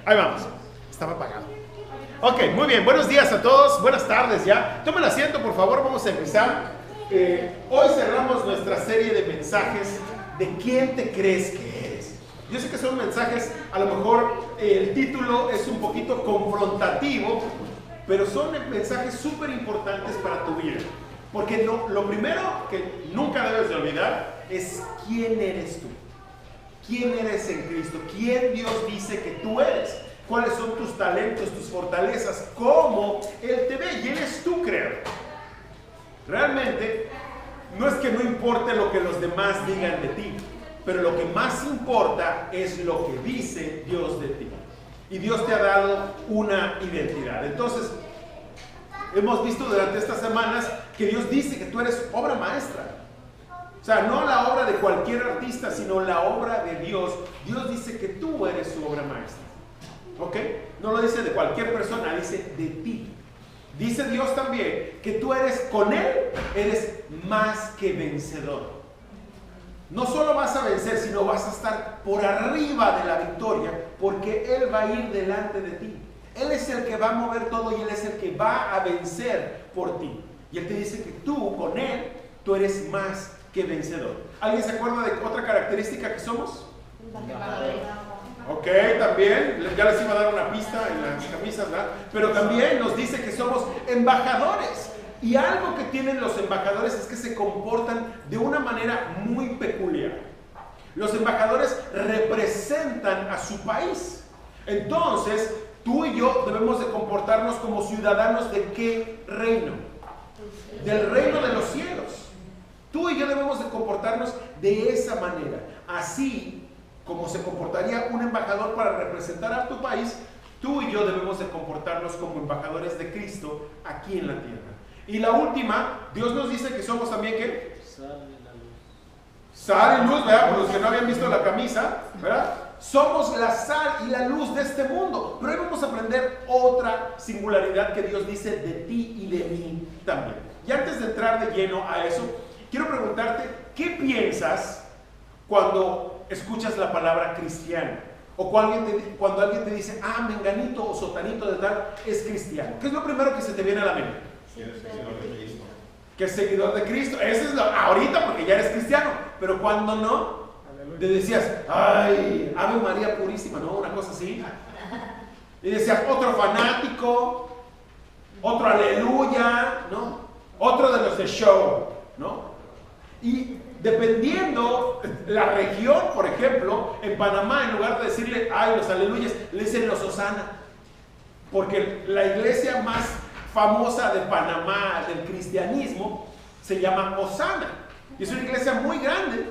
Ahí vamos. Estaba apagado. Ok, muy bien. Buenos días a todos. Buenas tardes ya. Tomen asiento, por favor. Vamos a empezar. Hoy cerramos nuestra serie de mensajes de ¿quién te crees que eres? Yo sé que son mensajes, a lo mejor el título es un poquito confrontativo, pero son mensajes súper importantes para tu vida. Porque lo primero que nunca debes de olvidar es quién eres tú. ¿Quién eres en Cristo? ¿Quién Dios dice que tú eres? ¿Cuáles son tus talentos, tus fortalezas? ¿Cómo Él te ve? Y Él es tu creador. Realmente, no es que no importe lo que los demás digan de ti, pero lo que más importa es lo que dice Dios de ti. Y Dios te ha dado una identidad. Entonces, hemos visto durante estas semanas que Dios dice que tú eres obra maestra. O sea, no la obra de cualquier artista, sino la obra de Dios. Dios dice que tú eres su obra maestra. ¿Ok? No lo dice de cualquier persona, dice de ti. Dice Dios también que tú eres, con Él, eres más que vencedor. No solo vas a vencer, sino vas a estar por arriba de la victoria, porque Él va a ir delante de ti. Él es el que va a mover todo y Él es el que va a vencer por ti. Y Él te dice que tú, con Él, tú eres más que vencedor. ¿Alguien se acuerda de otra característica que somos? Ok, también, ya les iba a dar una pista en las camisas, ¿verdad? Pero también nos dice que somos embajadores. Y algo que tienen los embajadores es que se comportan de una manera muy peculiar. Los embajadores representan a su país. Entonces, tú y yo debemos de comportarnos como ciudadanos de ¿qué reino? Del reino de los cielos. Tú y yo debemos de comportarnos de esa manera. Así como se comportaría un embajador para representar a tu país, tú y yo debemos de comportarnos como embajadores de Cristo aquí en la tierra. Y la última, Dios nos dice que somos también ¿qué? Sal y luz, ¿verdad? Por los que no habían visto la camisa, ¿verdad? Somos la sal y la luz de este mundo. Pero hoy vamos a aprender otra singularidad que Dios dice de ti y de mí también. Y antes de entrar de lleno a eso, quiero preguntarte, ¿qué piensas cuando escuchas la palabra cristiano? O cuando alguien te dice, menganito o sotanito de tal es cristiano. ¿Qué es lo primero que se te viene a la mente? Que es seguidor de Cristo. Eso es ahorita porque ya eres cristiano. Pero cuando no, te decías, ay, Ave María Purísima, ¿no? Una cosa así. Y decías, otro fanático, otro aleluya, ¿no? Otro de los de show, ¿no? Y dependiendo la región, por ejemplo, en Panamá, en lugar de decirle, ay, los aleluyas, le dicen los Osana. Porque la iglesia más famosa de Panamá, del cristianismo, se llama Osana. Y es una iglesia muy grande.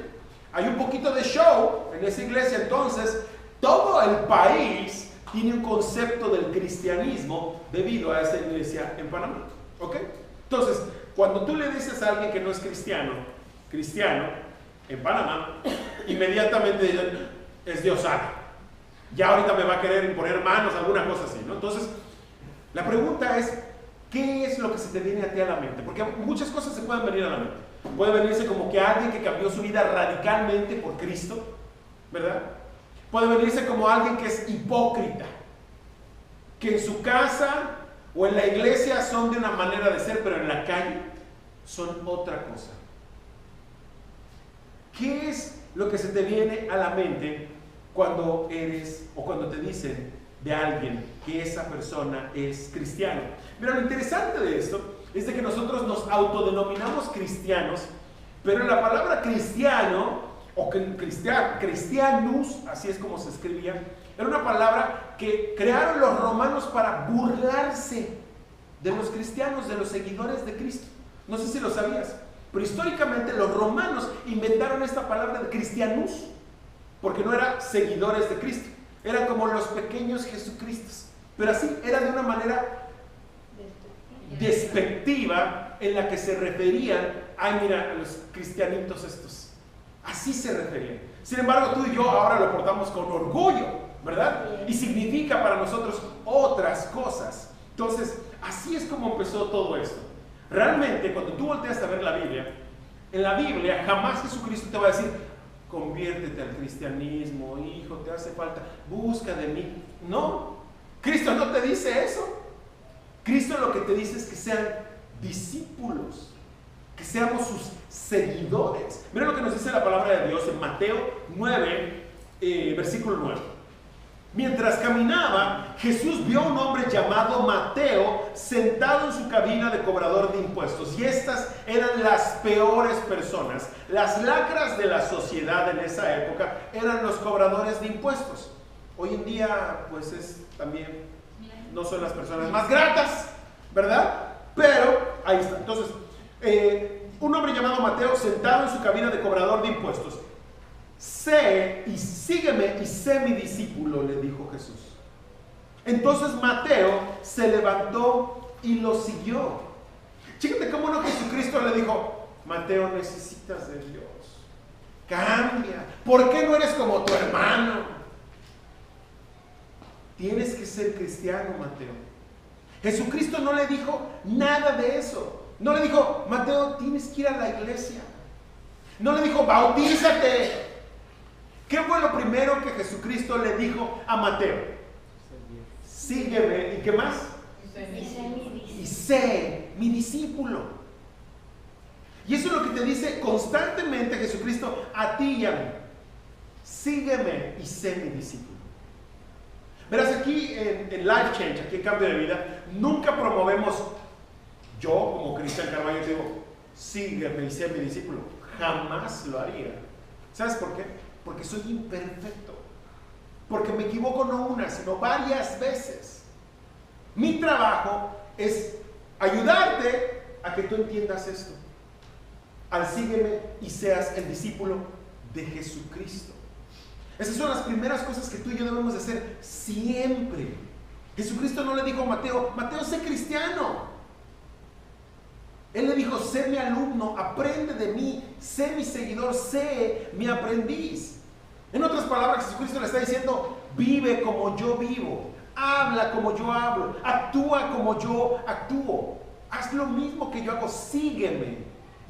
Hay un poquito de show en esa iglesia. Entonces, todo el país tiene un concepto del cristianismo debido a esa iglesia en Panamá. ¿Ok? Entonces, cuando tú le dices a alguien que no es cristiano en Panamá, inmediatamente dicen, es de Osana. Ya ahorita me va a querer imponer manos, alguna cosa así, ¿no? Entonces, la pregunta es, ¿qué es lo que se te viene a ti a la mente? Porque muchas cosas se pueden venir a la mente. Puede venirse como que alguien que cambió su vida radicalmente por Cristo, ¿verdad? Puede venirse como alguien que es hipócrita, que en su casa o en la iglesia son de una manera de ser, pero en la calle son otra cosa. ¿Qué es lo que se te viene a la mente cuando eres o cuando te dicen de alguien que esa persona es cristiano? Mira, lo interesante de esto es de que nosotros nos autodenominamos cristianos, pero la palabra cristiano o cristianus, así es como se escribía, era una palabra que crearon los romanos para burlarse de los cristianos, de los seguidores de Cristo. No sé si lo sabías, pero históricamente los romanos inventaron esta palabra de cristianus porque no eran seguidores de Cristo, eran como los pequeños Jesucristos, pero así era de una manera despectiva en la que se referían, ay mira, a los cristianitos estos, así se referían. Sin embargo, tú y yo ahora lo portamos con orgullo, ¿verdad? Y significa para nosotros otras cosas. Entonces, así es como empezó todo esto. Realmente, cuando tú volteas a ver la Biblia, en la Biblia jamás Jesucristo te va a decir, conviértete al cristianismo, hijo, te hace falta, busca de mí. No, Cristo no te dice eso. Cristo lo que te dice es que sean discípulos, que seamos sus seguidores. Mira lo que nos dice la palabra de Dios en Mateo 9, versículo 9. Mientras caminaba, Jesús vio a un hombre llamado Mateo sentado en su cabina de cobrador de impuestos. Y estas eran las peores personas. Las lacras de la sociedad en esa época eran los cobradores de impuestos. Hoy en día, pues es también, no son las personas más gratas, ¿verdad? Pero ahí está. Entonces, un hombre llamado Mateo sentado en su cabina de cobrador de impuestos. Sé y sígueme y sé mi discípulo, le dijo Jesús. Entonces Mateo se levantó y lo siguió. Fíjate cómo no Jesucristo le dijo: Mateo, necesitas de Dios, cambia, ¿por qué no eres como tu hermano? Tienes que ser cristiano, Mateo. Jesucristo no le dijo nada de eso. No le dijo: Mateo, tienes que ir a la iglesia. No le dijo: bautízate. ¿Qué fue lo primero que Jesucristo le dijo a Mateo? Sígueme. ¿Y qué más? Y sé mi discípulo. Y eso es lo que te dice constantemente Jesucristo a ti y a mí. Sígueme y sé mi discípulo. Verás, aquí en Life Change, aquí en Cambio de Vida, nunca promovemos, yo como Cristian Carballo digo, sígueme y sé mi discípulo. Jamás lo haría. ¿Sabes por qué? Porque soy imperfecto. Porque me equivoco no una, sino varias veces. Mi trabajo es ayudarte a que tú entiendas esto. Al sígueme y seas el discípulo de Jesucristo. Esas son las primeras cosas que tú y yo debemos de hacer siempre. Jesucristo no le dijo a Mateo: Mateo, sé cristiano. Él le dijo: sé mi alumno, aprende de mí, sé mi seguidor, sé mi aprendiz. En otras palabras, Jesucristo le está diciendo: vive como yo vivo, habla como yo hablo, actúa como yo actúo, haz lo mismo que yo hago, sígueme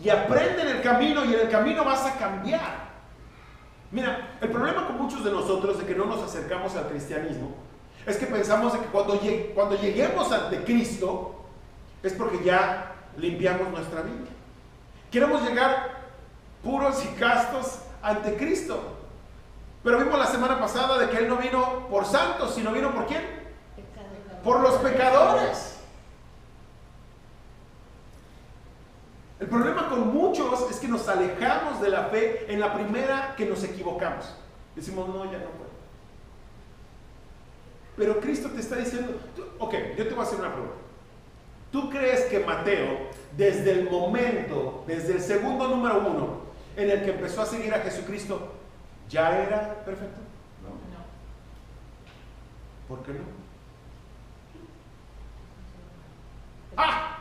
y aprende en el camino, y en el camino vas a cambiar. Mira, el problema con muchos de nosotros de que no nos acercamos al cristianismo es que pensamos de que cuando lleguemos ante Cristo es porque ya limpiamos nuestra vida. Queremos llegar puros y castos ante Cristo. Pero vimos la semana pasada de que Él no vino por santos, sino vino ¿por quién? Por los pecadores. El problema con muchos es que nos alejamos de la fe en la primera que nos equivocamos. Decimos: no, ya no puedo. Pero Cristo te está diciendo, ok, yo te voy a hacer una pregunta. ¿Tú crees que Mateo, desde el segundo número 1 en el que empezó a seguir a Jesucristo, ya era perfecto? No. ¿Por qué no?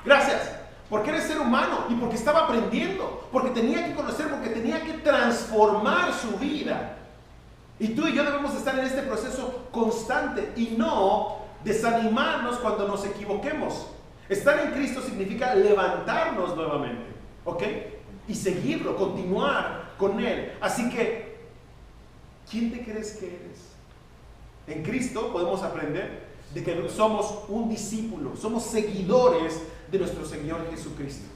Gracias. Porque eres ser humano y porque estaba aprendiendo, porque tenía que conocer, porque tenía que transformar su vida. Y tú y yo debemos estar en este proceso constante y no desanimarnos cuando nos equivoquemos. Estar en Cristo significa levantarnos nuevamente, ¿ok? Y seguirlo, continuar con Él. Así que, ¿quién te crees que eres? En Cristo podemos aprender de que somos un discípulo, somos seguidores de nuestro Señor Jesucristo.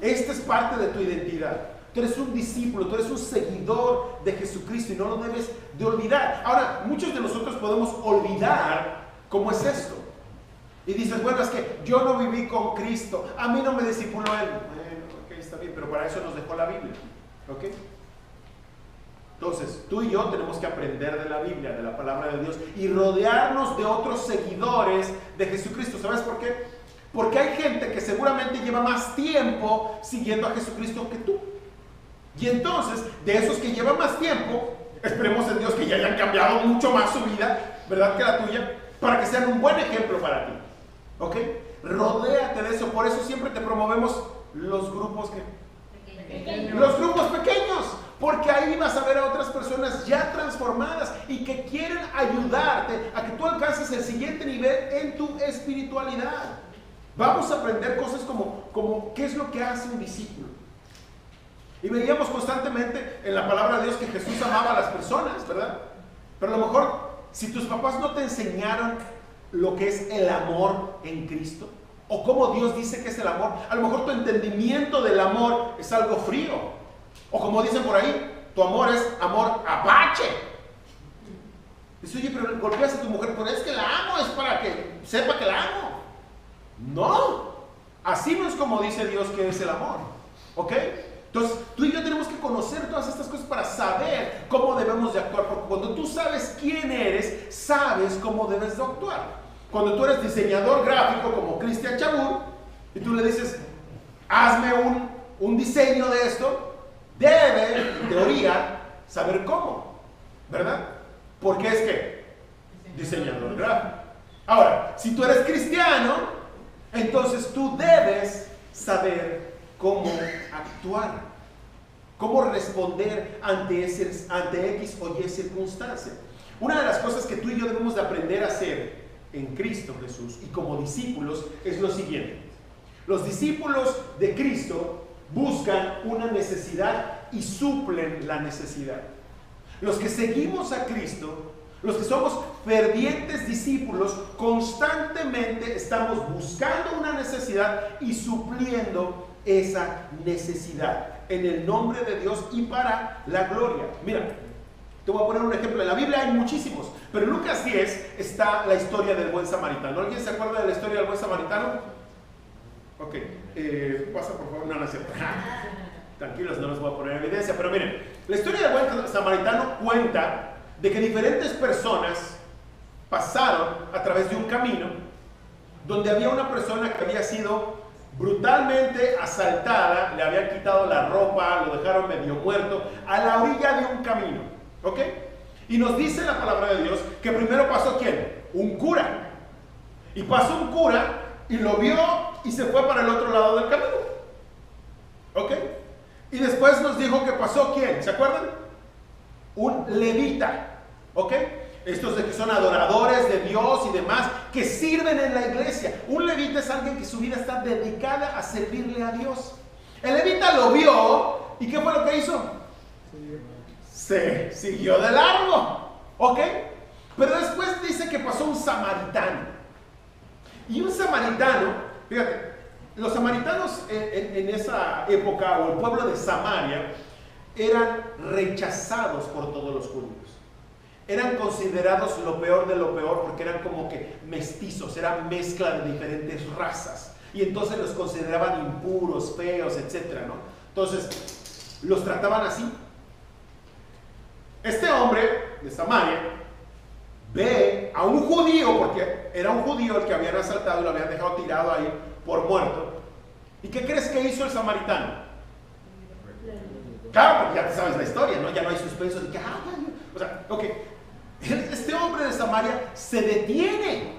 Esta es parte de tu identidad. Tú eres un discípulo, tú eres un seguidor de Jesucristo y no lo debes de olvidar. Ahora, muchos de nosotros podemos olvidar cómo es esto. Y dices: bueno, es que yo no viví con Cristo, a mí no me discipuló Él. Bueno, ok, está bien, pero para eso nos dejó la Biblia, ¿ok? Entonces, tú y yo tenemos que aprender de la Biblia, de la palabra de Dios, y rodearnos de otros seguidores de Jesucristo. ¿Sabes por qué? Porque hay gente que seguramente lleva más tiempo siguiendo a Jesucristo que tú. Y entonces, de esos que llevan más tiempo, esperemos en Dios que ya hayan cambiado mucho más su vida, ¿verdad?, que la tuya, para que sean un buen ejemplo para ti. ¿Ok? Rodéate de eso. Por eso siempre te promovemos los grupos los grupos pequeños, porque ahí vas a ver a otras personas ya transformadas y que quieren ayudarte a que tú alcances el siguiente nivel en tu espiritualidad. Vamos a aprender cosas como qué es lo que hace un discípulo. Y veíamos constantemente en la palabra de Dios que Jesús amaba a las personas, ¿verdad? Pero a lo mejor, si tus papás no te enseñaron lo que es el amor en Cristo, o cómo Dios dice que es el amor, a lo mejor tu entendimiento del amor es algo frío. O como dicen por ahí, tu amor es amor apache. Dice, oye, pero golpeas a tu mujer, pero es que la amo, es para que sepa que la amo. No, así no es como dice Dios que es el amor. ¿Ok? Entonces, tú y yo tenemos que conocer todas estas cosas para saber cómo debemos de actuar. Porque cuando tú sabes quién eres, sabes cómo debes de actuar. Cuando tú eres diseñador gráfico como Cristian Chabur, y tú le dices, hazme un diseño de esto, debe, en teoría, saber cómo, ¿verdad? Porque es que diseñador gráfico. Ahora, si tú eres cristiano, entonces tú debes saber cómo actuar, cómo responder ante X o Y circunstancia. Una de las cosas que tú y yo debemos de aprender a hacer en Cristo Jesús y como discípulos es lo siguiente. Los discípulos de Cristo buscan una necesidad y suplen la necesidad. Los que seguimos a Cristo, los que somos fervientes discípulos, constantemente estamos buscando una necesidad y supliendo esa necesidad en el nombre de Dios y para la gloria. Mira, te voy a poner un ejemplo. En la Biblia hay muchísimos, pero en Lucas 10 está la historia del buen samaritano. ¿Alguien se acuerda de la historia del buen samaritano? Ok, pasa por favor. No es cierto. Tranquilos, no los voy a poner en evidencia, pero miren, la historia del buen samaritano cuenta de que diferentes personas pasaron a través de un camino donde había una persona que había sido brutalmente asaltada, le habían quitado la ropa, lo dejaron medio muerto, a la orilla de un camino, ¿ok? Y nos dice la palabra de Dios que primero pasó ¿quién? Un cura. Y pasó un cura y lo vio y se fue para el otro lado del camino, ¿ok? Y después nos dijo que pasó ¿quién? ¿Se acuerdan? Un levita, ¿ok? Estos de que son adoradores de Dios y demás, que sirven en la iglesia. Un levita es alguien que su vida está dedicada a servirle a Dios. El levita lo vio, ¿y qué fue lo que hizo? Se siguió de largo, ¿ok? Pero después dice que pasó un samaritano. Y un samaritano, fíjate, los samaritanos en esa época, o el pueblo de Samaria, eran rechazados por todos los judíos. Eran considerados lo peor de lo peor porque eran como que mestizos, eran mezcla de diferentes razas. Y entonces los consideraban impuros, feos, etc., ¿no? Entonces, los trataban así. Este hombre de Samaria ve a un judío, porque era un judío el que habían asaltado y lo habían dejado tirado ahí por muerto. ¿Y qué crees que hizo el samaritano? Claro, porque ya te sabes la historia, ¿no? Ya no hay suspenso de que, o sea, ok. Este hombre de Samaria se detiene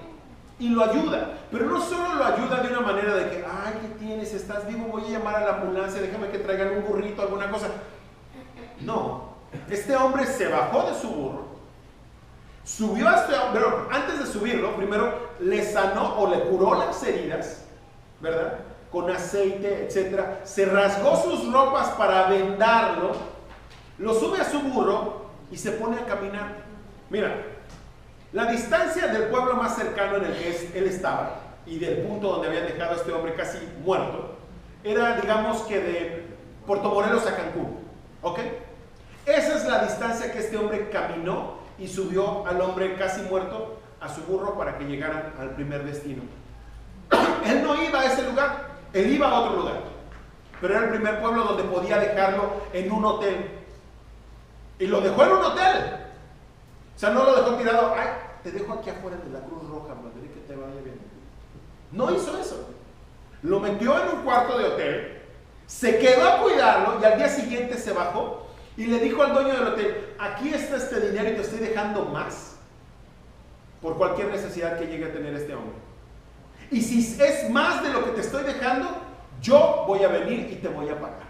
y lo ayuda, pero no solo lo ayuda de una manera de que, ay, ¿qué tienes? ¿Estás vivo? Voy a llamar a la ambulancia, déjame que traigan un burrito, alguna cosa. No, este hombre se bajó de su burro, subió a este hombre, pero antes de subirlo, primero le sanó o le curó las heridas, ¿verdad? Con aceite, etcétera. Se rasgó sus ropas para vendarlo, lo sube a su burro y se pone a caminar. Mira, la distancia del pueblo más cercano en el que él estaba y del punto donde habían dejado a este hombre casi muerto era, digamos que de Puerto Morelos a Cancún, ¿ok? Esa es la distancia que este hombre caminó y subió al hombre casi muerto a su burro para que llegaran al primer destino. Él no iba a ese lugar, él iba a otro lugar, pero era el primer pueblo donde podía dejarlo en un hotel. Y lo dejó en un hotel. O sea, no lo dejó tirado, ay, te dejo aquí afuera de la Cruz Roja, madre, que te vaya bien. No hizo eso. Lo metió en un cuarto de hotel, se quedó a cuidarlo y al día siguiente se bajó y le dijo al dueño del hotel, aquí está este dinero y te estoy dejando más por cualquier necesidad que llegue a tener este hombre. Y si es más de lo que te estoy dejando, yo voy a venir y te voy a pagar.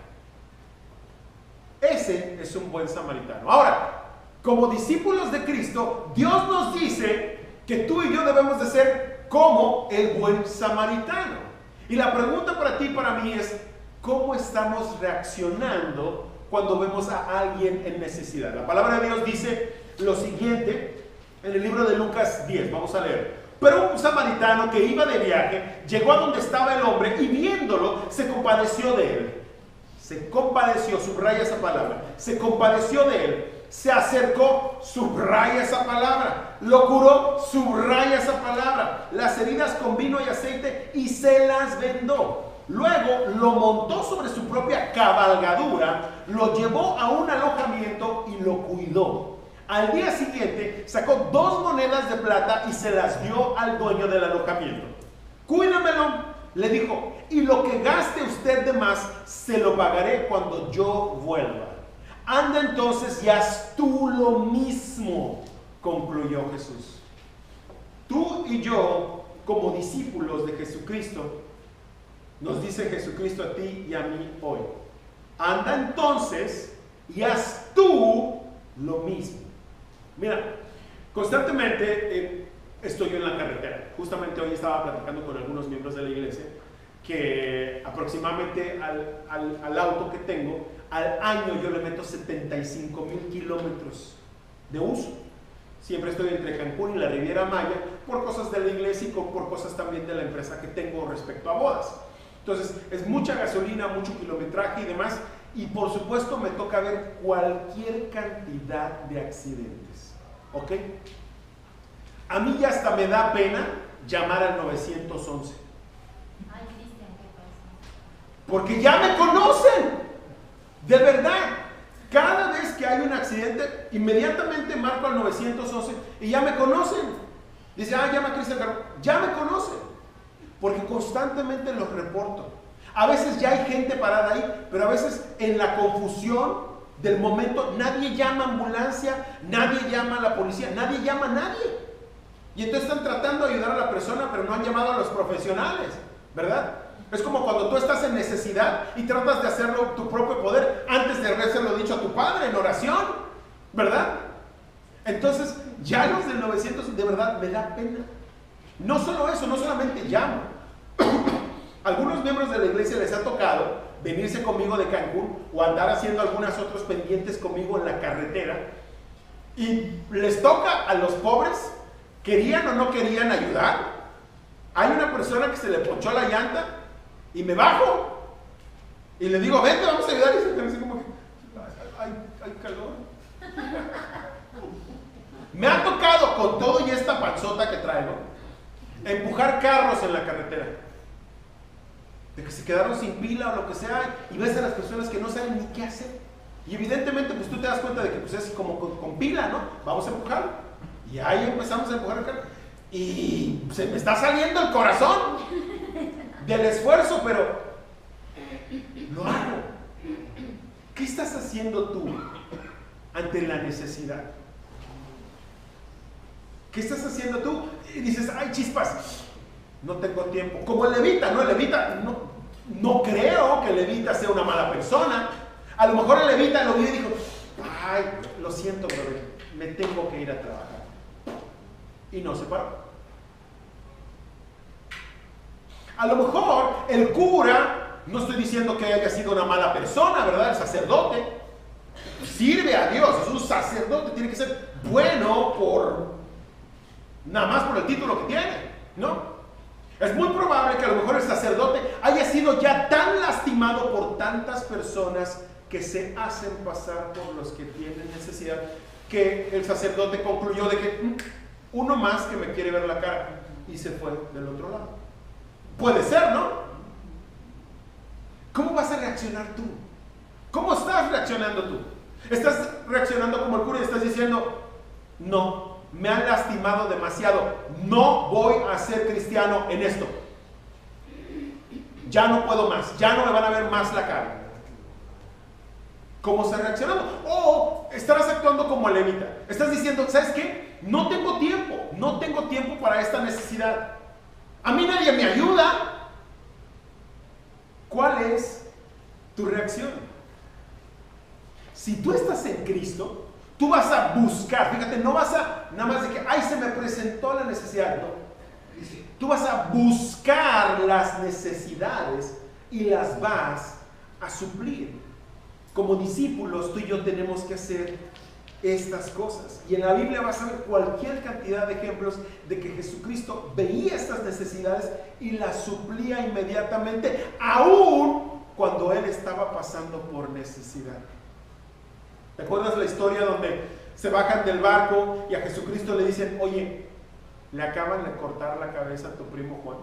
Ese es un buen samaritano. Ahora, como discípulos de Cristo, Dios nos dice que tú y yo debemos de ser como el buen samaritano. Y la pregunta para ti y para mí es, ¿cómo estamos reaccionando cuando vemos a alguien en necesidad? La palabra de Dios dice lo siguiente en el libro de Lucas 10, vamos a leer. Pero un samaritano que iba de viaje llegó a donde estaba el hombre y viéndolo se compadeció de él. Se compadeció, subraya esa palabra. Se compadeció de él. Se acercó, subraya esa palabra. Lo curó, subraya esa palabra. Las heridas con vino y aceite y se las vendó. Luego lo montó sobre su propia cabalgadura, lo llevó a un alojamiento y lo cuidó. Al día siguiente sacó 2 monedas de plata y se las dio al dueño del alojamiento. Cuídamelo, le dijo, y lo que gaste usted de más se lo pagaré cuando yo vuelva. Anda entonces y haz tú lo mismo, concluyó Jesús. Tú y yo, como discípulos de Jesucristo, nos dice Jesucristo a ti y a mí hoy. Anda entonces y haz tú lo mismo. Mira, constantemente estoy yo en la carretera. Justamente hoy estaba platicando con algunos miembros de la iglesia que aproximadamente al auto que tengo, al año yo le meto 75,000 kilómetros de uso. Siempre estoy entre Cancún y la Riviera Maya por cosas de la iglesia y por cosas también de la empresa que tengo respecto a bodas. Entonces es mucha gasolina, mucho kilometraje y demás. Y por supuesto me toca ver cualquier cantidad de accidentes. ¿Ok? A mí ya hasta me da pena llamar al 911. Ay, Cristian, ¿qué pasa? Porque ya me conocen. De verdad. Cada vez que hay un accidente, inmediatamente marco al 911 y ya me conocen. Dice, llama a Cristian Carrón. Ya me conocen. Porque constantemente los reporto. A veces ya hay gente parada ahí, pero a veces en la confusión del momento nadie llama a ambulancia, nadie llama a la policía, nadie llama a nadie. Y entonces están tratando de ayudar a la persona, pero no han llamado a los profesionales, ¿verdad? Es como cuando tú estás en necesidad y tratas de hacerlo tu propio poder antes de habérselo dicho a tu padre en oración, ¿verdad? Entonces ya los del 900 de verdad me da pena. No solo eso, no solamente llamo. Algunos miembros de la iglesia les ha tocado venirse conmigo de Cancún o andar haciendo algunas otros pendientes conmigo en la carretera y les toca a los pobres, querían o no querían ayudar. Hay una persona que se le ponchó la llanta y me bajo y le digo, vente, vamos a ayudar, y se queda así como que hay calor. Me ha tocado con todo y esta panzota que traigo empujar carros en la carretera, de que se quedaron sin pila o lo que sea, y ves a las personas que no saben ni qué hacer, y evidentemente pues tú te das cuenta de que pues es como con pila, ¿no? Vamos a empujarlo, y ahí empezamos a empujar el carro y se me está saliendo el corazón del esfuerzo, pero lo hago. ¿Qué estás haciendo tú ante la necesidad? ¿Qué estás haciendo tú? Y dices, ay, chispas, no tengo tiempo. Como el levita, ¿no? El levita, no creo que el levita sea una mala persona. A lo mejor el levita lo vio y dijo, ay, lo siento, pero me tengo que ir a trabajar. Y no se paró. A lo mejor el cura, no estoy diciendo que haya sido una mala persona, ¿verdad? El sacerdote sirve a Dios, es un sacerdote, tiene que ser bueno nada más por el título que tiene, ¿no? Es muy probable que a lo mejor el sacerdote haya sido ya tan lastimado por tantas personas que se hacen pasar por los que tienen necesidad, que el sacerdote concluyó de que uno más que me quiere ver la cara, y se fue del otro lado. Puede ser, ¿no? ¿Cómo vas a reaccionar tú? ¿Cómo estás reaccionando tú? ¿Estás reaccionando como el cura y estás diciendo, no, me han lastimado demasiado, no voy a ser cristiano en esto, ya no puedo más, ya no me van a ver más la cara? ¿Cómo estás reaccionando? O estarás actuando como el levita, estás diciendo, ¿sabes qué? No tengo tiempo para esta necesidad, a mí nadie me ayuda. ¿Cuál es tu reacción? Si tú estás en Cristo, tú vas a buscar, fíjate, no vas a nada más de que, ay, se me presentó la necesidad, no. Tú vas a buscar las necesidades y las vas a suplir. Como discípulos, tú y yo tenemos que hacer estas cosas. Y en la Biblia vas a ver cualquier cantidad de ejemplos de que Jesucristo veía estas necesidades y las suplía inmediatamente, aún cuando Él estaba pasando por necesidad. ¿Te acuerdas la historia donde se bajan del barco y a Jesucristo le dicen: oye, le acaban de cortar la cabeza a tu primo Juan?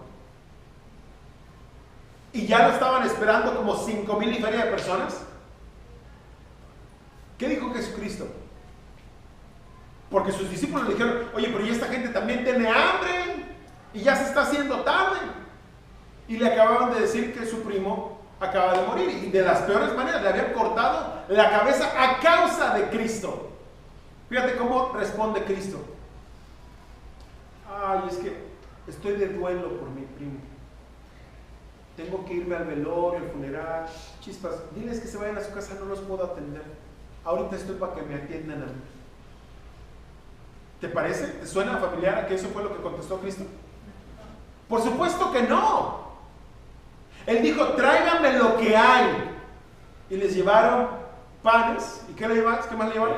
Y ya lo estaban esperando como 5,000 y feria de personas. ¿Qué dijo Jesucristo? Porque sus discípulos le dijeron: oye, pero ya esta gente también tiene hambre y ya se está haciendo tarde. Y le acababan de decir que su primo acaba de morir, y de las peores maneras le habían cortado la cabeza a causa de Cristo. Fíjate cómo responde Cristo: ay, es que estoy de duelo por mi primo, tengo que irme al velorio, al funeral. Chispas, diles que se vayan a su casa, no los puedo atender, ahorita estoy para que me atiendan a mí. ¿Te parece? ¿Te suena familiar a que eso fue lo que contestó Cristo? Por supuesto que no. Él dijo: tráiganme lo que hay. Y les llevaron panes. ¿Y qué le llevaron? ¿Qué más le llevaron?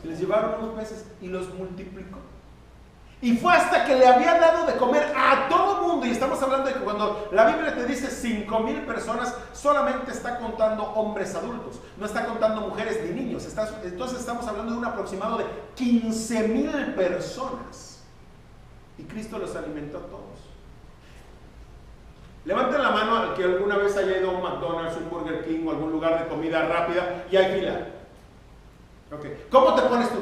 Les llevaron unos peces y los multiplicó. Y fue hasta que le había dado de comer a todo mundo. Y estamos hablando de que cuando la Biblia te dice 5,000 personas, solamente está contando hombres adultos, no está contando mujeres ni niños. Entonces estamos hablando de un aproximado de 15,000 personas. Y Cristo los alimentó a todos. Levanten la mano al que alguna vez haya ido a un McDonald's, un Burger King o algún lugar de comida rápida y hay fila. Okay. ¿Cómo te pones tú?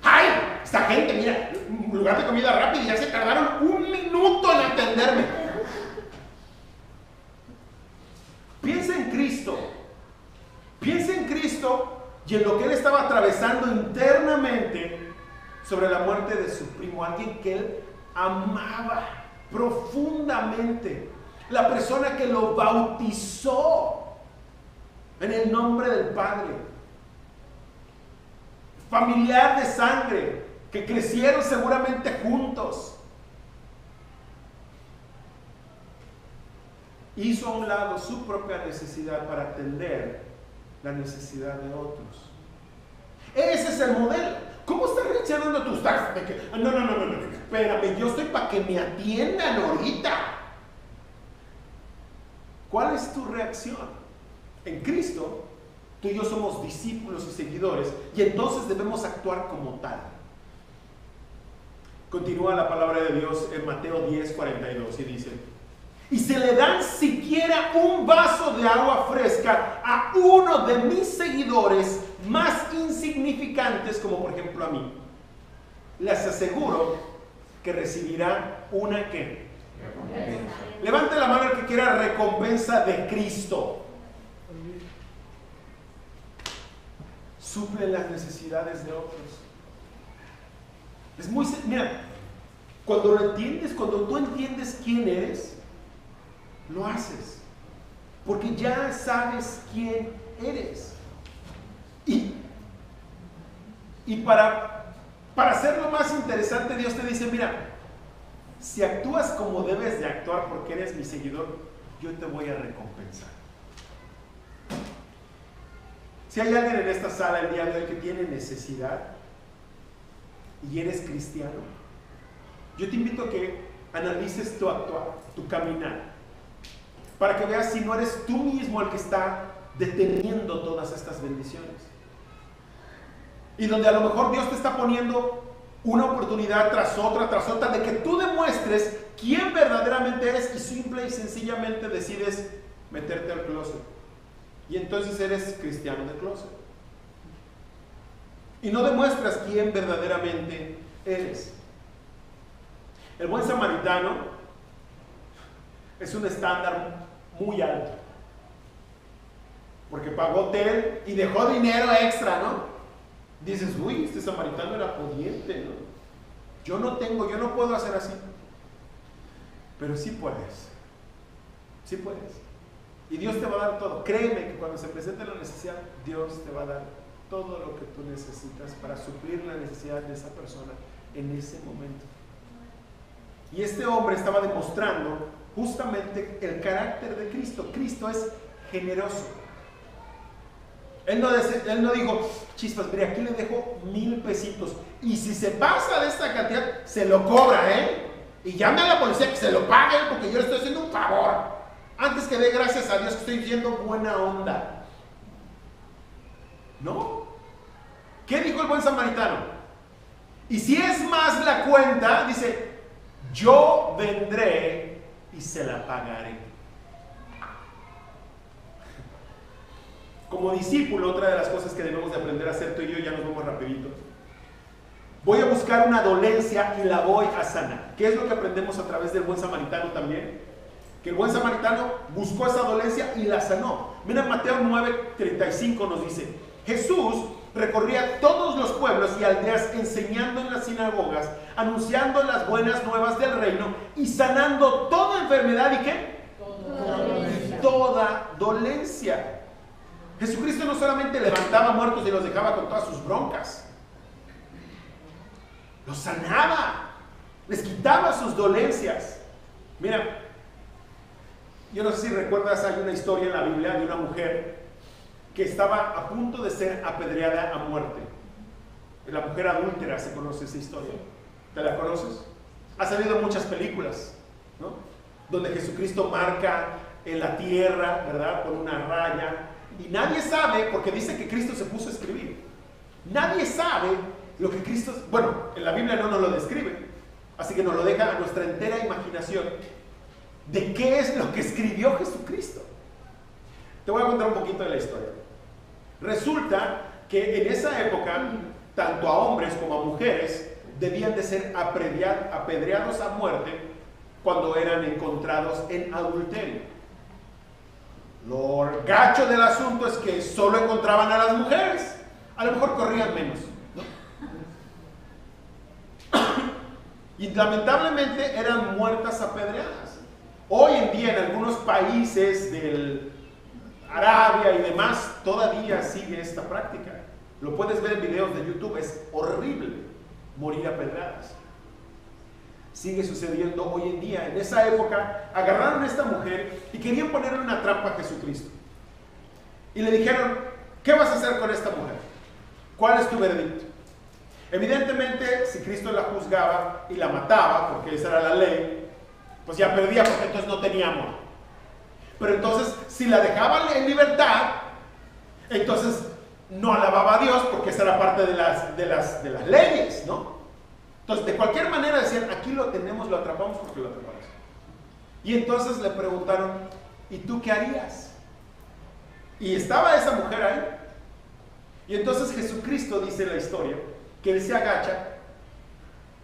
¡Ay! Esta gente, mira, un lugar de comida rápida y ya se tardaron 1 minuto en atenderme. Piensa en Cristo. Piensa en Cristo y en lo que Él estaba atravesando internamente sobre la muerte de su primo, alguien que Él amaba profundamente. La persona que lo bautizó en el nombre del Padre. Familiar de sangre, que crecieron seguramente juntos. Hizo a un lado su propia necesidad para atender la necesidad de otros. Ese es el modelo. ¿Cómo estás reaccionando tú? No, espérame, yo estoy para que me atiendan ahorita. ¿Cuál es tu reacción? En Cristo, tú y yo somos discípulos y seguidores, y entonces debemos actuar como tal. Continúa la palabra de Dios en Mateo 10:42 y dice: y se le dan siquiera un vaso de agua fresca a uno de mis seguidores más insignificantes, como por ejemplo a mí, les aseguro que recibirá una ¿qué? Levante la mano el que quiera recompensa de Cristo. Suple las necesidades de otros. Es muy... Mira, cuando lo entiendes, cuando tú entiendes quién eres, lo haces. Porque ya sabes quién eres. Y para hacerlo más interesante, Dios te dice: mira, si actúas como debes de actuar porque eres mi seguidor, yo te voy a recompensar. Si hay alguien en esta sala el día de hoy que tiene necesidad y eres cristiano, yo te invito a que analices tu actuar, tu caminar, para que veas si no eres tú mismo el que está deteniendo todas estas bendiciones. Y donde a lo mejor Dios te está poniendo una oportunidad tras otra, de que tú demuestres quién verdaderamente eres y simple y sencillamente decides meterte al closet. Y entonces eres cristiano de closet. Y no demuestras quién verdaderamente eres. El buen samaritano es un estándar muy alto. Porque pagó hotel y dejó dinero extra, ¿no? Dices: uy, este samaritano era pudiente, ¿no? Yo no puedo hacer así. Pero sí puedes. Sí puedes. Y Dios te va a dar todo. Créeme que cuando se presente la necesidad, Dios te va a dar todo lo que tú necesitas para suplir la necesidad de esa persona en ese momento. Y este hombre estaba demostrando justamente el carácter de Cristo. Cristo es generoso. Él no dijo, chispas, mire, aquí le dejo 1,000 pesitos. Y si se pasa de esta cantidad, se lo cobra, y llame a la policía que se lo pague, porque yo le estoy haciendo un favor. Antes que dé gracias a Dios que estoy siendo buena onda. ¿No? ¿Qué dijo el buen samaritano? Y si es más la cuenta, dice, yo vendré y se la pagaré. Como discípulo, otra de las cosas que debemos de aprender a hacer tú y yo, ya nos vamos rapidito. Voy a buscar una dolencia y la voy a sanar. ¿Qué es lo que aprendemos a través del buen samaritano también? Que el buen samaritano buscó esa dolencia y la sanó. Mira, Mateo 9:35 nos dice, Jesús recorría todos los pueblos y aldeas enseñando en las sinagogas, anunciando las buenas nuevas del reino y sanando toda enfermedad y ¿qué? Toda dolencia. Jesucristo no solamente levantaba muertos y los dejaba con todas sus broncas, los sanaba, les quitaba sus dolencias. Mira, yo no sé si recuerdas, hay una historia en la Biblia de una mujer que estaba a punto de ser apedreada a muerte. La mujer adúltera, se conoce esa historia. ¿Te la conoces? Ha salido en muchas películas, ¿no? Donde Jesucristo marca en la tierra, ¿verdad? Con una raya. Y nadie sabe, porque dice que Cristo se puso a escribir. Nadie sabe lo que Cristo... Bueno, en la Biblia no nos lo describe. Así que nos lo deja a nuestra entera imaginación de qué es lo que escribió Jesucristo. Te voy a contar un poquito de la historia. Resulta que en esa época, tanto a hombres como a mujeres debían de ser apedreados a muerte cuando eran encontrados en adulterio. Lo gacho del asunto es que solo encontraban a las mujeres. A lo mejor corrían menos, ¿no? Y lamentablemente eran muertas apedreadas. Hoy en día en algunos países del Arabia y demás todavía sigue esta práctica. Lo puedes ver en videos de YouTube, es horrible morir apedreadas. Sigue sucediendo hoy en día. En esa época agarraron a esta mujer y querían ponerle una trampa a Jesucristo. Y le dijeron, ¿qué vas a hacer con esta mujer? ¿Cuál es tu veredicto? Evidentemente, si Cristo la juzgaba y la mataba, porque esa era la ley, pues ya perdía, porque entonces no tenía amor. Pero entonces, si la dejaban en libertad, entonces no alababa a Dios, porque esa era parte de las leyes, ¿no? Entonces, de cualquier manera decían, aquí lo tenemos, lo atrapamos porque lo atrapamos. Y entonces le preguntaron, ¿y tú qué harías? Y estaba esa mujer ahí. Y entonces Jesucristo dice en la historia que él se agacha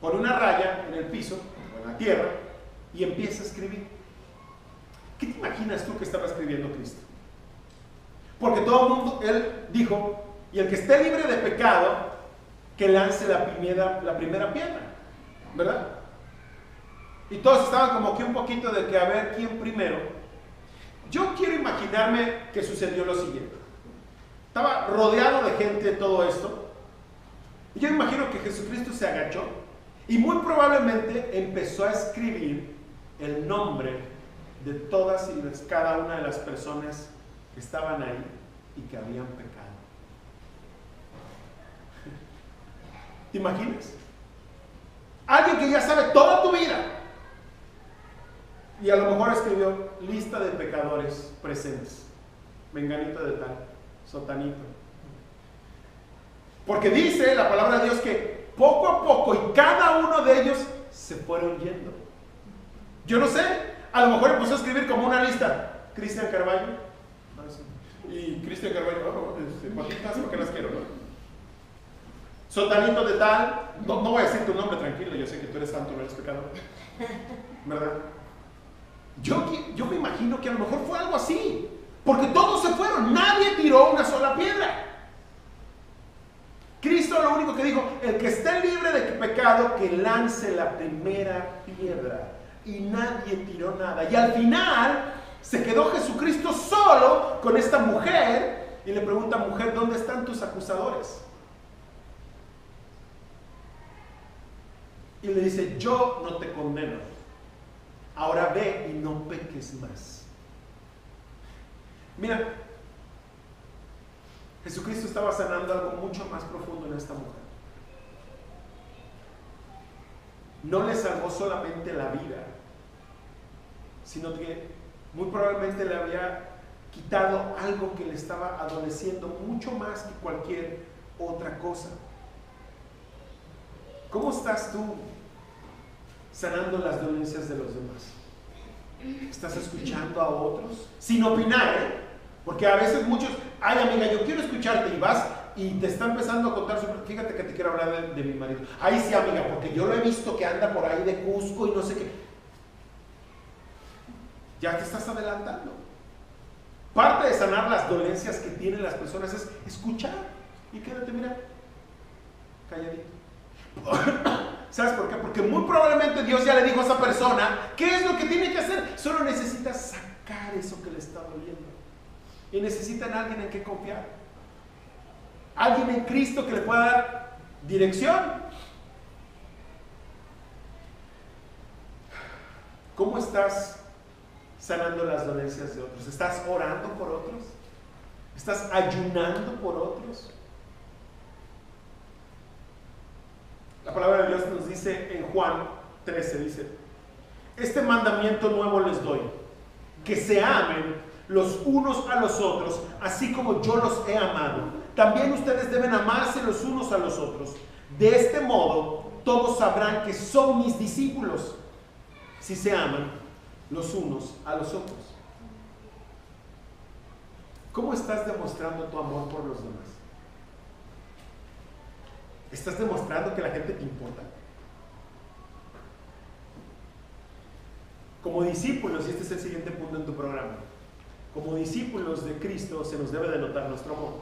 con una raya en el piso, o en la tierra, y empieza a escribir. ¿Qué te imaginas tú que estaba escribiendo Cristo? Porque todo el mundo, él dijo, y el que esté libre de pecado, que lance la primera piedra, ¿verdad? Y todos estaban como que un poquito de que a ver quién primero. Yo quiero imaginarme que sucedió lo siguiente. Estaba rodeado de gente todo esto. Y yo imagino que Jesucristo se agachó y muy probablemente empezó a escribir el nombre de todas y cada una de las personas que estaban ahí y que habían pecado. ¿Te imaginas? Alguien que ya sabe toda tu vida y a lo mejor escribió lista de pecadores presentes, menganito de tal, sotanito. Porque dice la palabra de Dios que poco a poco y cada uno de ellos se fueron yendo. Yo no sé, a lo mejor empezó a escribir como una lista. Cristian Carballo y Cristian Carballo, patitas porque las quiero, ¿no? Sotanito de tal, no voy a decir tu nombre, tranquilo, yo sé que tú eres santo, no eres pecador, ¿verdad? Yo me imagino que a lo mejor fue algo así, porque todos se fueron, nadie tiró una sola piedra. Cristo lo único que dijo, el que esté libre de pecado, que lance la primera piedra, y nadie tiró nada. Y al final se quedó Jesucristo solo con esta mujer y le pregunta, mujer, ¿dónde están tus acusadores? Y le dice, yo no te condeno, ahora ve y no peques más. Mira, Jesucristo estaba sanando algo mucho más profundo en esta mujer. No le salvó solamente la vida, sino que muy probablemente le había quitado algo que le estaba adoleciendo mucho más que cualquier otra cosa. ¿Cómo estás tú sanando las dolencias de los demás? ¿Estás escuchando a otros? Sin opinar, ¿eh? Porque a veces muchos, ay amiga, yo quiero escucharte, y vas y te está empezando a contar sobre, fíjate que te quiero hablar de mi marido. Ay sí amiga, porque yo lo he visto que anda por ahí de Cusco y no sé qué. Ya te estás adelantando. Parte de sanar las dolencias que tienen las personas es escuchar y quédate, mira, calladito. ¿Sabes por qué? Porque muy probablemente Dios ya le dijo a esa persona qué es lo que tiene que hacer. Solo necesita sacar eso que le está doliendo. Y necesitan a alguien en que confiar. Alguien en Cristo que le pueda dar dirección. ¿Cómo estás sanando las dolencias de otros? ¿Estás orando por otros? ¿Estás ayunando por otros? La palabra de Dios nos dice en Juan 13, dice: este mandamiento nuevo les doy, que se amen los unos a los otros, así como yo los he amado. También ustedes deben amarse los unos a los otros. De este modo, todos sabrán que son mis discípulos, si se aman los unos a los otros. ¿Cómo estás demostrando tu amor por los demás? ¿Estás demostrando que la gente te importa? Como discípulos, y este es el siguiente punto en tu programa, como discípulos de Cristo se nos debe de notar nuestro amor.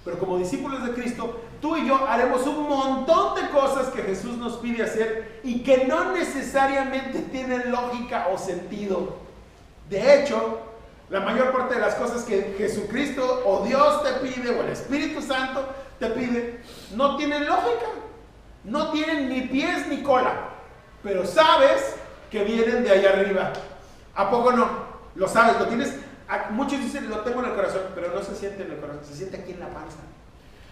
Pero como discípulos de Cristo, tú y yo haremos un montón de cosas que Jesús nos pide hacer y que no necesariamente tienen lógica o sentido. De hecho, la mayor parte de las cosas que Jesucristo o Dios te pide o el Espíritu Santo te pide no tienen lógica, no tienen ni pies ni cola, pero sabes que vienen de allá arriba. ¿A poco no? Lo sabes, lo tienes. Muchos dicen lo tengo en el corazón, pero no se siente en el corazón, se siente aquí en la panza.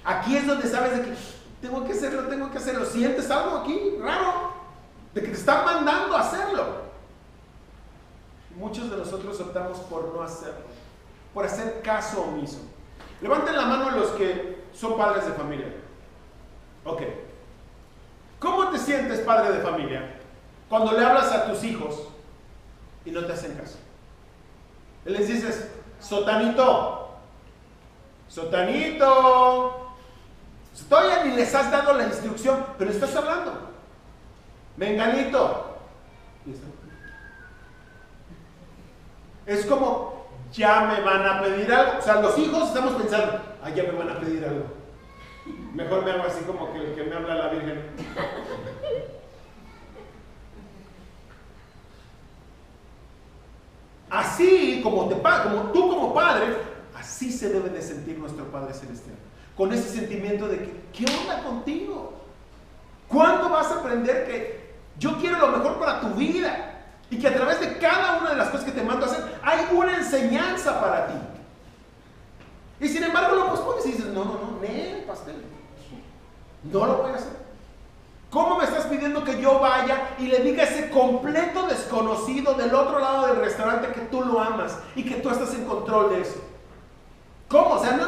Aquí es donde sabes de que tengo que hacerlo. Sientes algo aquí raro, de que te están mandando a hacerlo. Muchos de nosotros optamos por no hacerlo, por hacer caso omiso. Levanten la mano los que son padres de familia. Ok. ¿Cómo te sientes, padre de familia, cuando le hablas a tus hijos y no te hacen caso? Les dices, sotanito, todavía ni les has dado la instrucción, pero estás hablando, menganito. Es como, ya me van a pedir algo. O sea, los hijos estamos pensando, ya me van a pedir algo. Mejor me hago así como que el que me habla la Virgen. Así como tú como padre, así se debe de sentir nuestro Padre Celestial. Con ese sentimiento de que, ¿qué onda contigo? ¿Cuándo vas a aprender que yo quiero lo mejor para tu vida? Y que a través de cada una de las cosas que te mando a hacer, hay una enseñanza para ti. Y sin embargo lo pospones y dices, no, pastel. No lo voy a hacer. ¿Cómo me estás pidiendo que yo vaya y le diga a ese completo desconocido del otro lado del restaurante que tú lo amas y que tú estás en control de eso? ¿Cómo? O sea, no.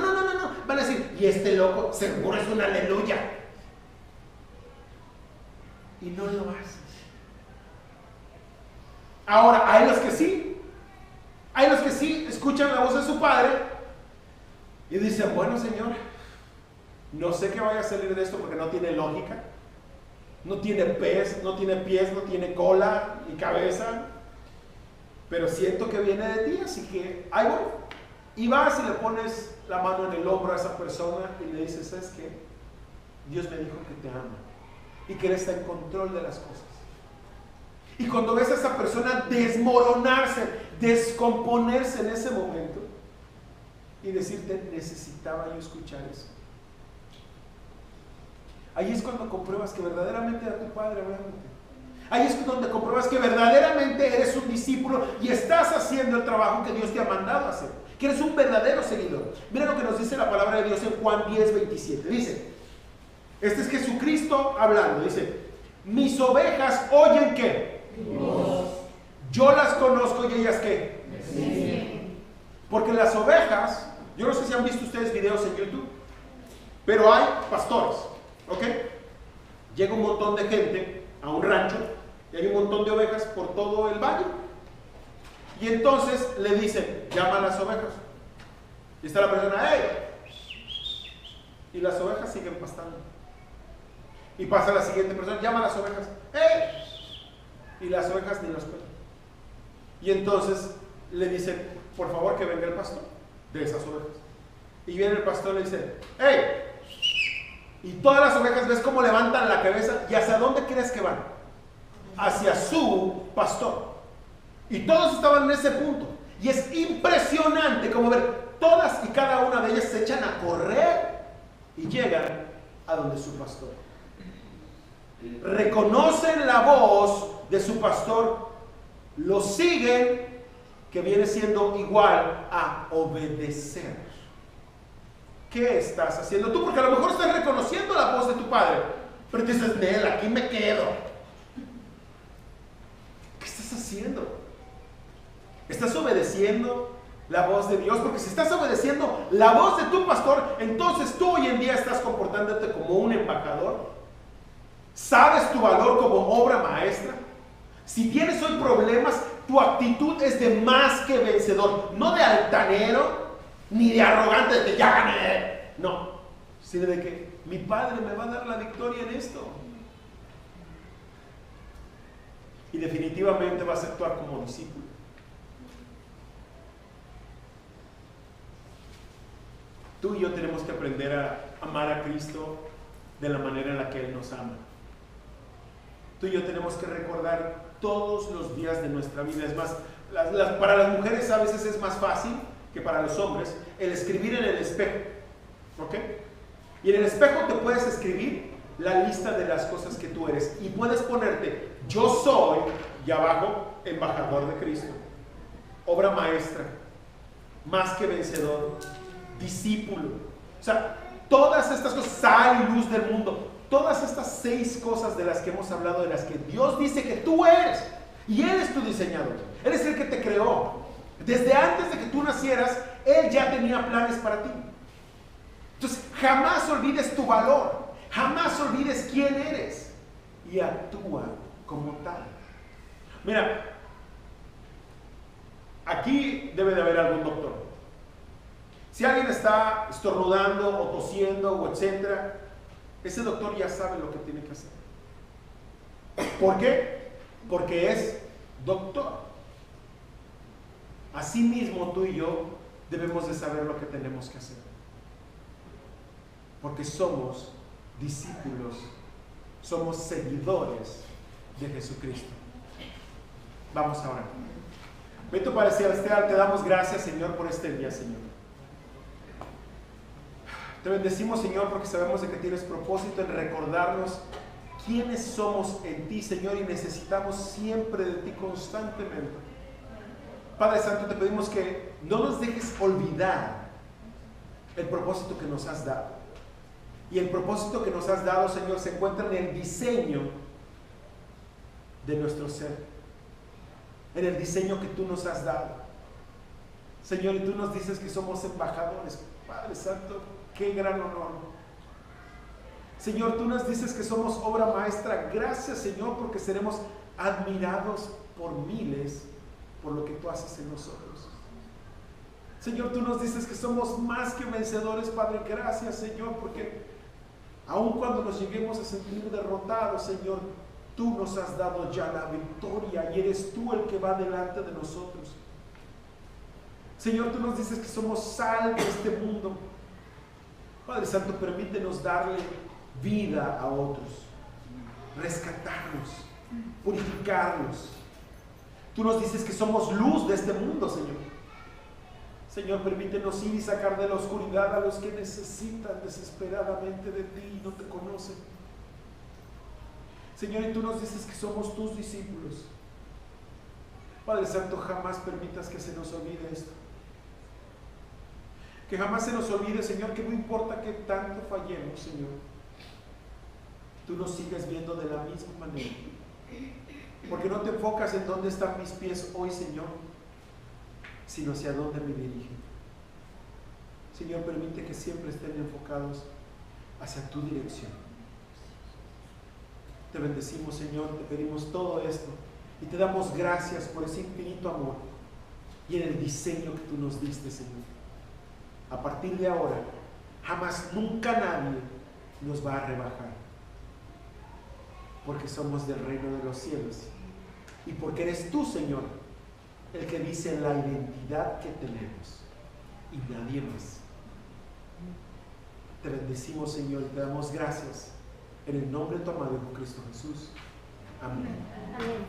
Van a decir, y este loco seguro es un aleluya. Y no lo haces. Ahora, hay los que sí escuchan la voz de su padre y dicen, bueno, Señor, no sé qué vaya a salir de esto porque no tiene lógica. No tiene pies, no tiene cola ni cabeza, pero siento que viene de ti, así que ahí voy. Y vas y le pones la mano en el hombro a esa persona y le dices, ¿sabes qué? Dios me dijo que te ama y que Él está en control de las cosas. Y cuando ves a esa persona desmoronarse, descomponerse en ese momento y decirte, necesitaba yo escuchar eso. Ahí es cuando compruebas que verdaderamente era tu padre hablándote. Ahí es donde compruebas que verdaderamente eres un discípulo y estás haciendo el trabajo que Dios te ha mandado a hacer. que eres un verdadero seguidor. Mira lo que nos dice la palabra de Dios en Juan 10:27. Dice, este es Jesucristo hablando, dice, mis ovejas oyen ¿qué? Yo las conozco y ellas ¿qué? Sí. Porque las ovejas, yo no sé si han visto ustedes videos en YouTube, pero hay pastores, ¿ok? Llega un montón de gente a un rancho y hay un montón de ovejas por todo el valle. Y entonces le dicen, llama a las ovejas. Y está la persona, ¡hey! Y las ovejas siguen pastando. Y pasa la siguiente persona, llama a las ovejas, ¡hey! Y las ovejas ni los pelan. Y entonces le dicen, por favor que venga el pastor de esas ovejas. Y viene el pastor y le dice, ¡hey! Y todas las ovejas, ¿ves cómo levantan la cabeza? ¿Y hacia dónde crees que van? Hacia su pastor. Y todos estaban en ese punto. Y es impresionante como ver, todas y cada una de ellas se echan a correr y llegan a donde su pastor. Reconocen la voz de su pastor, lo siguen, que viene siendo igual a obedecer. ¿Qué estás haciendo tú? Porque a lo mejor estás reconociendo la voz de tu padre, pero te dices, Nel, aquí me quedo. ¿Qué estás haciendo? ¿Estás obedeciendo la voz de Dios? Porque si estás obedeciendo la voz de tu pastor, entonces tú hoy en día estás comportándote como un embajador. ¿Sabes tu valor como obra maestra? Si tienes hoy problemas, tu actitud es de más que vencedor, no de altanero, ni de arrogante, de que ya gané. No, sino de que mi padre me va a dar la victoria en esto. Y definitivamente vas a actuar como discípulo. Tú y yo tenemos que aprender a amar a Cristo de la manera en la que Él nos ama. Tú y yo tenemos que recordar todos los días de nuestra vida. Es más, para las mujeres a veces es más fácil que para los hombres el escribir en el espejo. ¿Ok? Y en el espejo te puedes escribir la lista de las cosas que tú eres. Y puedes ponerte, yo soy, y abajo, embajador de Cristo, obra maestra, más que vencedor, discípulo. O sea, todas estas cosas, sal y luz del mundo, todas estas 6 cosas de las que hemos hablado, de las que Dios dice que tú eres, y Él es tu diseñador, Él es el que te creó. Desde antes de que tú nacieras, Él ya tenía planes para ti. Entonces, jamás olvides tu valor, jamás olvides quién eres, y actúa como tal. Mira, aquí debe de haber algún doctor. Si alguien está estornudando o tosiendo o etcétera, ese doctor ya sabe lo que tiene que hacer. ¿Por qué? Porque es doctor. Asimismo, tú y yo debemos de saber lo que tenemos que hacer. Porque somos discípulos, somos seguidores de Jesucristo. Vamos a orar. Bendito Padre Celestial, te damos gracias, Señor, por este día, Señor. Te bendecimos, Señor, porque sabemos de que tienes propósito en recordarnos quiénes somos en ti, Señor, y necesitamos siempre de ti constantemente. Padre Santo, te pedimos que no nos dejes olvidar el propósito que nos has dado. Y el propósito que nos has dado, Señor, se encuentra en el diseño de nuestro ser, en el diseño que tú nos has dado. Señor, y tú nos dices que somos embajadores. Padre Santo, qué gran honor. Señor, tú nos dices que somos obra maestra. Gracias, Señor, porque seremos admirados por miles por lo que tú haces en nosotros. Señor, tú nos dices que somos más que vencedores, Padre. Gracias, Señor, porque aun cuando nos lleguemos a sentir derrotados, Señor, tú nos has dado ya la victoria y eres tú el que va delante de nosotros. Señor, tú nos dices que somos sal de este mundo. Padre Santo, permítenos darle vida a otros, rescatarlos, purificarlos. Tú nos dices que somos luz de este mundo, Señor. Señor, permítenos ir y sacar de la oscuridad a los que necesitan desesperadamente de ti y no te conocen. Señor, y tú nos dices que somos tus discípulos. Padre Santo, jamás permitas que se nos olvide esto. Que jamás se nos olvide, Señor, que no importa que tanto fallemos, Señor, tú nos sigues viendo de la misma manera. Porque no te enfocas en dónde están mis pies hoy, Señor, sino hacia dónde me dirigen. Señor, permite que siempre estén enfocados hacia tu dirección. Te bendecimos, Señor, te pedimos todo esto y te damos gracias por ese infinito amor y en el diseño que tú nos diste, Señor. A partir de ahora, jamás, nunca nadie nos va a rebajar, porque somos del reino de los cielos y porque eres tú, Señor, el que dice la identidad que tenemos y nadie más. Te bendecimos, Señor, y te damos gracias en el nombre de tu amado Hijo Cristo Jesús. Amén. Amén.